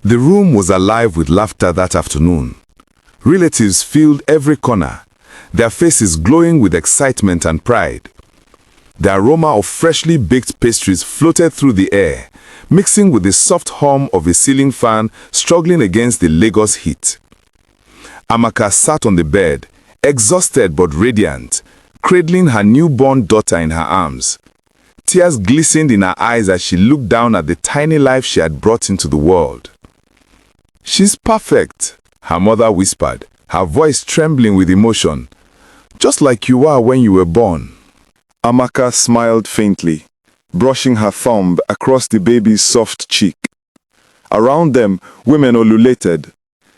The room was alive with laughter that afternoon. Relatives filled every corner, their faces glowing with excitement and pride. The aroma of freshly baked pastries floated through the air, mixing with the soft hum of a ceiling fan struggling against the Lagos heat. Amaka sat on the bed, exhausted but radiant, cradling her newborn daughter in her arms. Tears glistened in her eyes as she looked down at the tiny life she had brought into the world. "She's perfect," her mother whispered, her voice trembling with emotion. "Just like you are when you were born." Amaka smiled faintly, brushing her thumb across the baby's soft cheek. Around them, women ululated,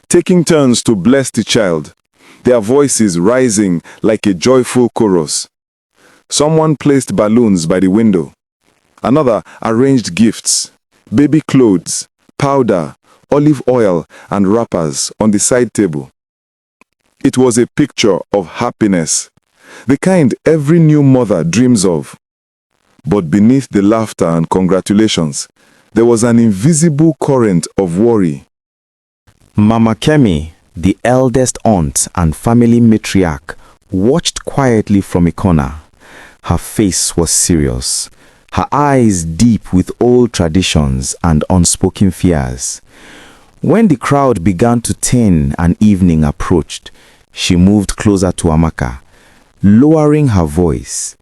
taking turns to bless the child, their voices rising like a joyful chorus. Someone placed balloons by the window. Another arranged gifts, baby clothes, powder, olive oil, and wrappers on the side table. It was a picture of happiness, the kind every new mother dreams of. But beneath the laughter and congratulations, there was an invisible current of worry. Mama Kemi, the eldest aunt and family matriarch, watched quietly from a corner. Her face was serious, her eyes deep with old traditions and unspoken fears. When the crowd began to thin and evening approached, she moved closer to Amaka, lowering her voice.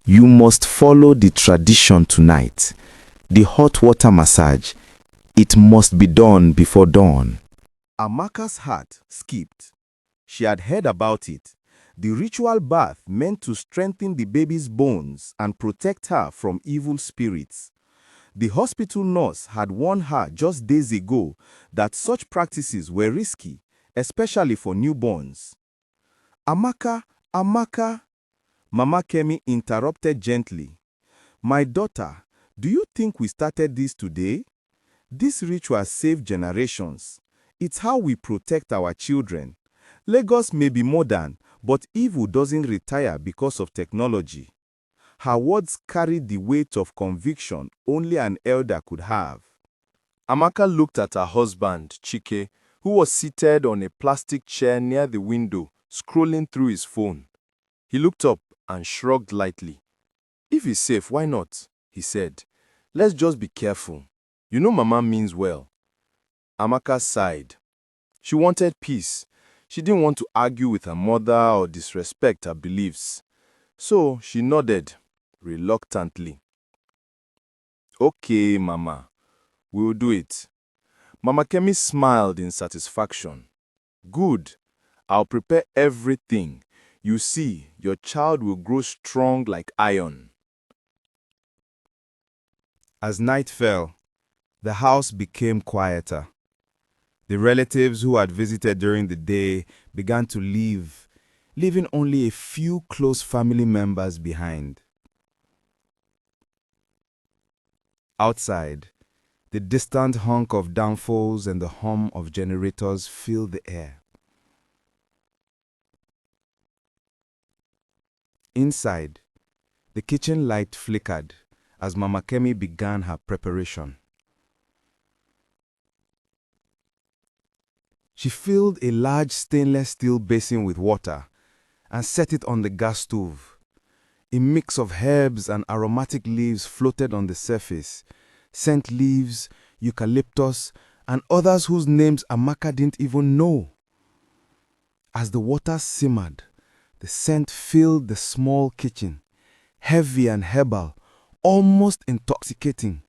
"You must follow the tradition tonight. The hot water massage. It must be done before dawn." Amaka's heart skipped. She had heard about it. The ritual bath meant to strengthen the baby's bones and protect her from evil spirits. The hospital nurse had warned her just days ago that such practices were risky, especially for newborns. "Amaka, Amaka," Mama Kemi interrupted gently. "My daughter, do you think we started this today? This ritual saved generations. It's how we protect our children. Lagos may be modern, but evil doesn't retire because of technology." Her words carried the weight of conviction only an elder could have. Amaka looked at her husband, Chike, who was seated on a plastic chair near the window, scrolling through his phone. He looked up and shrugged lightly. "If he's safe, why not?" he said. "Let's just be careful. You know Mama means well." Amaka sighed. She wanted peace. She didn't want to argue with her mother or disrespect her beliefs. So she nodded, reluctantly. "Okay, Mama, we'll do it." Mama Kemi smiled in satisfaction. "Good. I'll prepare everything. You see, your child will grow strong like iron." As night fell, the house became quieter. The relatives who had visited during the day began to leave, leaving only a few close family members behind. Outside, the distant honk of downfalls and the hum of generators filled the air. Inside, the kitchen light flickered as Mama Kemi began her preparation. She filled a large stainless steel basin with water and set it on the gas stove. A mix of herbs and aromatic leaves floated on the surface, scent leaves, eucalyptus, and others whose names Amaka didn't even know. As the water simmered, the scent filled the small kitchen, heavy and herbal, almost intoxicating.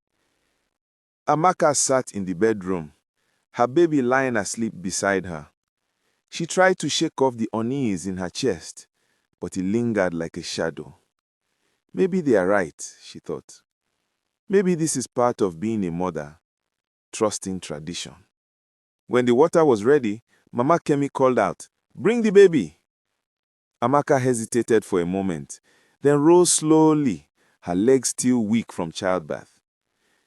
Amaka sat in the bedroom, her baby lying asleep beside her. She tried to shake off the unease in her chest, but it lingered like a shadow. Maybe they are right, she thought. Maybe this is part of being a mother, trusting tradition. When the water was ready, Mama Kemi called out, "Bring the baby!" Amaka hesitated for a moment, then rose slowly, her legs still weak from childbirth.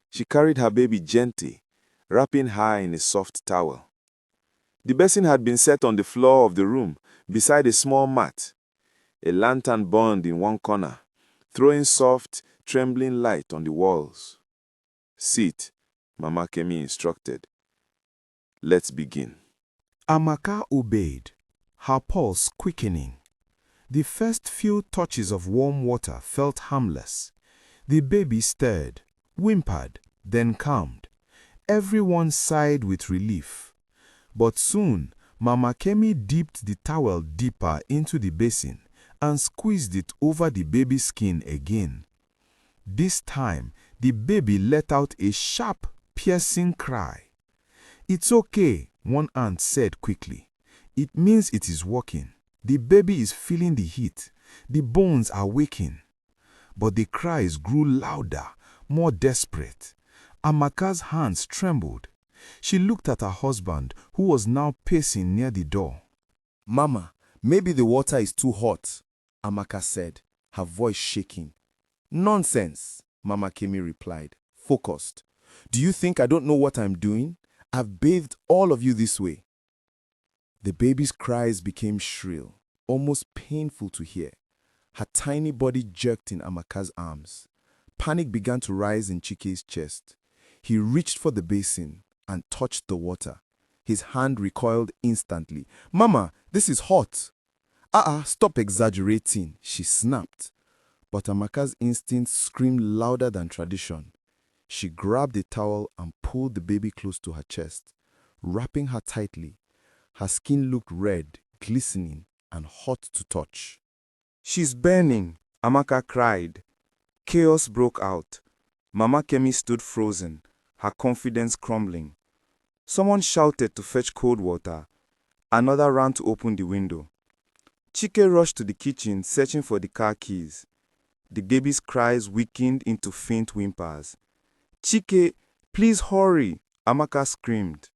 She carried her baby gently, wrapping her in a soft towel. The basin had been set on the floor of the room, beside a small mat. A lantern burned in one corner, throwing soft, trembling light on the walls. "Sit," Mama Kemi instructed. Let's begin. Amaka obeyed, her pulse quickening. The first few touches of warm water felt harmless. The baby stirred, whimpered, then calmed. Everyone sighed with relief. But soon, Mama Kemi dipped the towel deeper into the basin and squeezed it over the baby's skin again. This time, the baby let out a sharp, piercing cry. "It's okay," one aunt said quickly. "It means it is working. The baby is feeling the heat. The bones are waking." But the cries grew louder, more desperate. Amaka's hands trembled. She looked at her husband, who was now pacing near the door. "Mama, maybe the water is too hot," Amaka said, her voice shaking. "Nonsense," Mama Kemi replied, focused. "Do you think I don't know what I'm doing? I've bathed all of you this way." The baby's cries became shrill, almost painful to hear. Her tiny body jerked in Amaka's arms. Panic began to rise in Chike's chest. He reached for the basin and touched the water. His hand recoiled instantly. "Mama, this is hot." Stop exaggerating," she snapped. But Amaka's instincts screamed louder than tradition. She grabbed a towel and pulled the baby close to her chest, wrapping her tightly. Her skin looked red, glistening, and hot to touch. "She's burning," Amaka cried. Chaos broke out. Mama Kemi stood frozen, her confidence crumbling. Someone shouted to fetch cold water. Another ran to open the window. Chike rushed to the kitchen, searching for the car keys. The baby's cries weakened into faint whimpers. "Chike, please hurry," Amaka screamed.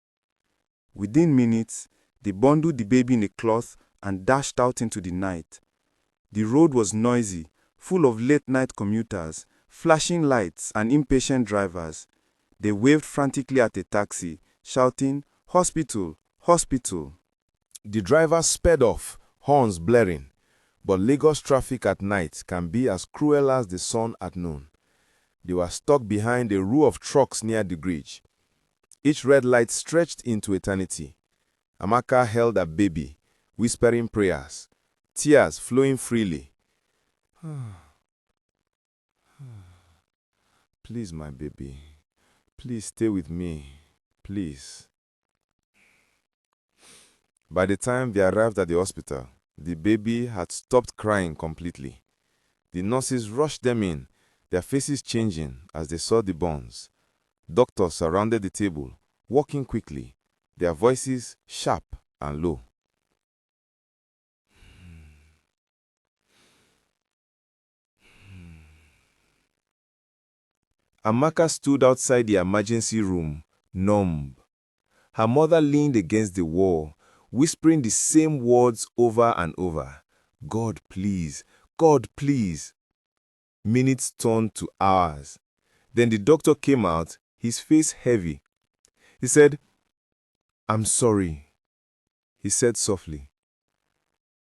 Within minutes, they bundled the baby in a cloth and dashed out into the night. The road was noisy, full of late-night commuters, flashing lights, and impatient drivers. They waved frantically at a taxi, shouting, "Hospital! Hospital!" The driver sped off, horns blaring. But Lagos traffic at night can be as cruel as the sun at noon. They were stuck behind a row of trucks near the bridge. Each red light stretched into eternity. Amaka held her baby, whispering prayers, tears flowing freely. "Please, my baby. Please stay with me. Please." By the time they arrived at the hospital, the baby had stopped crying completely. The nurses rushed them in, their faces changing as they saw the bones. Doctors surrounded the table, walking quickly, their voices sharp and low. Amaka stood outside the emergency room, numb. Her mother leaned against the wall, whispering the same words over and over. "God, please. God, please." Minutes turned to hours. Then the doctor came out, his face heavy. He said, "I'm sorry," he said softly.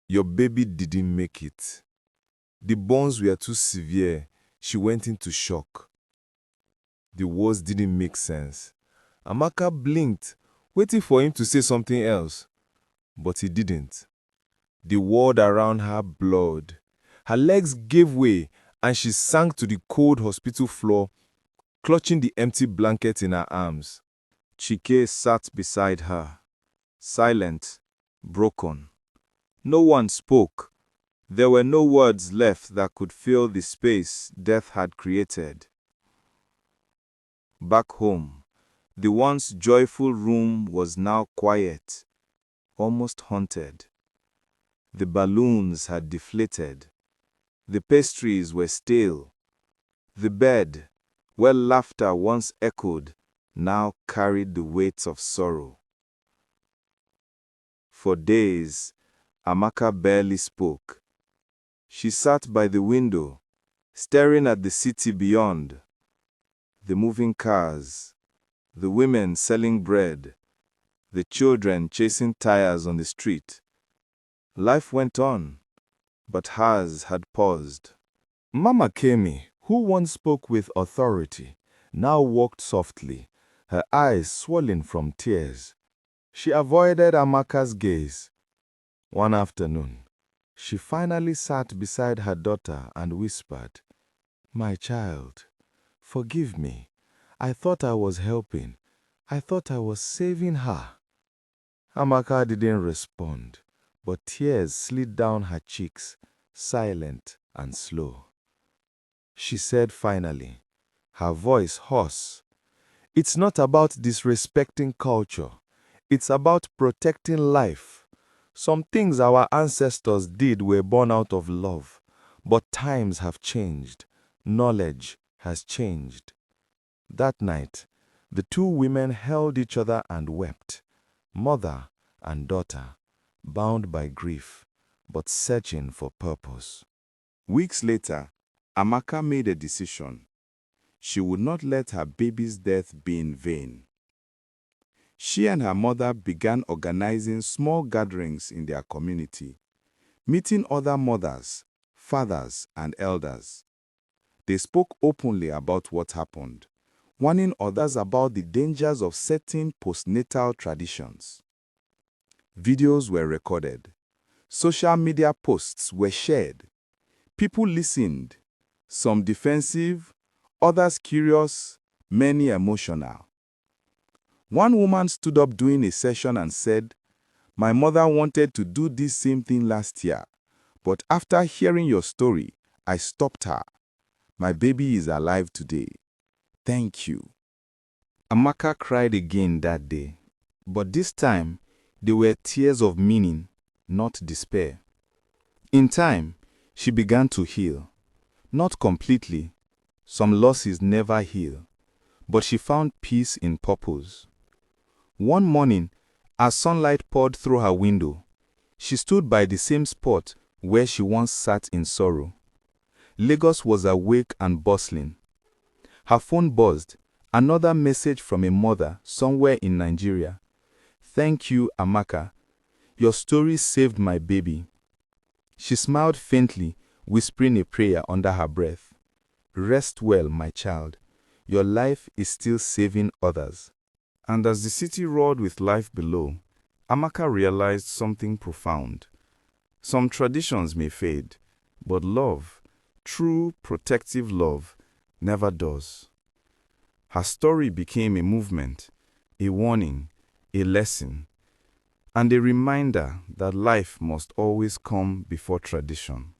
"Your baby didn't make it. The burns were too severe. She went into shock." The words didn't make sense. Amaka blinked, waiting for him to say something else. But he didn't. The world around her blurred. Her legs gave way, and she sank to the cold hospital floor, clutching the empty blanket in her arms. Chike sat beside her, silent, broken. No one spoke. There were no words left that could fill the space death had created. Back home, the once joyful room was now quiet, almost haunted. The balloons had deflated. The pastries were stale. The bed, where laughter once echoed, now carried the weight of sorrow. For days, Amaka barely spoke. She sat by the window, staring at the city beyond. The moving cars, the women selling bread, the children chasing tires on the street. Life went on, but hers had paused. Mama Kemi, who once spoke with authority, now walked softly, her eyes swollen from tears. She avoided Amaka's gaze. One afternoon, she finally sat beside her daughter and whispered, "My child, forgive me. I thought I was helping. I thought I was saving her." Amaka didn't respond, but tears slid down her cheeks, silent and slow. She said finally, her voice hoarse, "It's not about disrespecting culture. It's about protecting life. Some things our ancestors did were born out of love, but times have changed. Knowledge has changed." That night, the two women held each other and wept, mother and daughter, bound by grief, but searching for purpose. Weeks later, Amaka made a decision. She would not let her baby's death be in vain. She and her mother began organizing small gatherings in their community, meeting other mothers, fathers, and elders. They spoke openly about what happened, warning others about the dangers of certain postnatal traditions. Videos were recorded. Social media posts were shared. People listened, some defensive, others curious, many emotional. One woman stood up during a session and said, "My mother wanted to do this same thing last year, but after hearing your story, I stopped her. My baby is alive today. Thank you." Amaka cried again that day, but this time they were tears of meaning, not despair. In time, she began to heal. Not completely. Some losses never heal. But she found peace in purpose. One morning, as sunlight poured through her window, she stood by the same spot where she once sat in sorrow. Lagos was awake and bustling. Her phone buzzed. Another message from a mother somewhere in Nigeria. "Thank you, Amaka. Your story saved my baby." She smiled faintly, whispering a prayer under her breath. "Rest well, my child. Your life is still saving others." And as the city roared with life below, Amaka realized something profound. Some traditions may fade, but love, true protective love, never does. Her story became a movement, a warning, a lesson, and a reminder that life must always come before tradition.